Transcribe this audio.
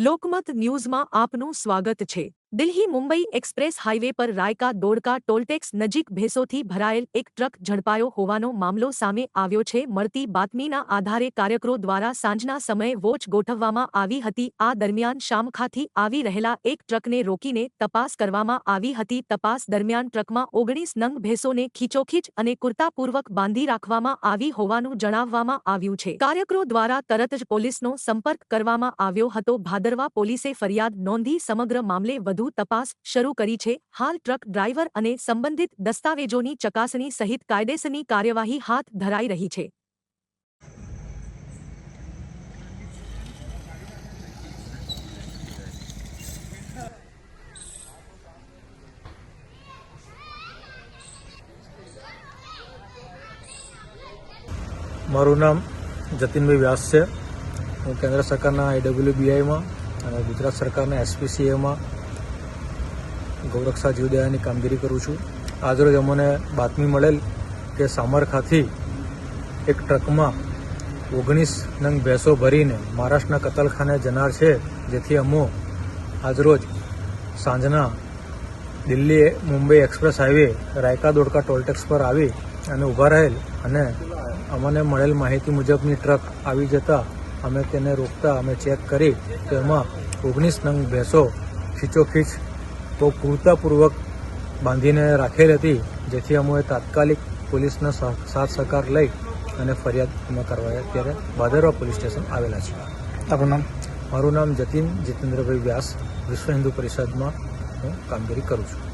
લોકમત ન્યૂઝમાં આપનું સ્વાગત છે। દિલ્હી મુંબઈ એક્સપ્રેસ હાઈવે પર રાયકા દોડકા ટોલટેક્સ નજીક ભેંસોથી ભરાયેલ એક ટ્રક ઝડપાયો હોવાનો મામલો સામે આવ્યો છે। મળતી બાતમીના આધારે કાર્યકરો દ્વારા સાંજના સમયે વોચ ગોઠવવામાં આવી હતી। આ દરમિયાન શામખાથી આવી રહેલા એક ટ્રકને રોકીને તપાસ કરવામાં આવી હતી। તપાસ દરમિયાન ટ્રકમાં 19 નંગ ભેંસોને ખીચોખીચ અને કુર્તાપૂર્વક બાંધી રાખવામાં આવી હોવાનું જણાવવામાં આવ્યું છે। કાર્યકરો દ્વારા તરત જ પોલીસનો સંપર્ક કરવામાં આવ્યો હતો। ભાદરવા પોલીસે ફરિયાદ નોંધી સમગ્ર મામલે વધુ તપાસ શરૂ કરી છે। હાલ ટ્રક ડ્રાઈવર અને સંબંધિત દસ્તાવેજોની ચકાસણી સહિત કાયદેસરની કાર્યવાહી હાથ ધરાઈ રહી છે। મારું નામ જતીનભાઈ વ્યાસ છે। હું કેન્દ્ર સરકારના IWBIમાં અને ગુજરાત સરકારના SPCAમાં ગૌરક્ષા જીવદયાની કામગીરી કરું છું। આજરોજ અમને બાતમી મળેલ કે સામરખાથી એક ટ્રકમાં 19 નંગ ભેંસો ભરીને મહારાષ્ટ્રના કતલખાને જનાર છે, જેથી અમો આજરોજ સાંજના Delhi Mumbai express highway Rayka Dodka toll tax પર આવી અને ઊભા રહેલ અને અમને મળેલ માહિતી મુજબની ટ્રક આવી જતાં અમે તેને રોકતા અમે ચેક કરી તો એમાં 19 નંગ ભેંસો ખીચોખીચ બહુ ક્રૂરતાપૂર્વક બાંધીને રાખેલ હતી, જેથી અમે તાત્કાલિક પોલીસનો સાથ સહકાર લઈ અને ફરિયાદ અમે કરવા અત્યારે ભાદરવા પોલીસ સ્ટેશન આવેલા છીએ। આપનું નામ? મારું નામ જતીન જીતેન્દ્રભાઈ વ્યાસ, વિશ્વ હિન્દુ પરિષદમાં હું કામગીરી કરું છું।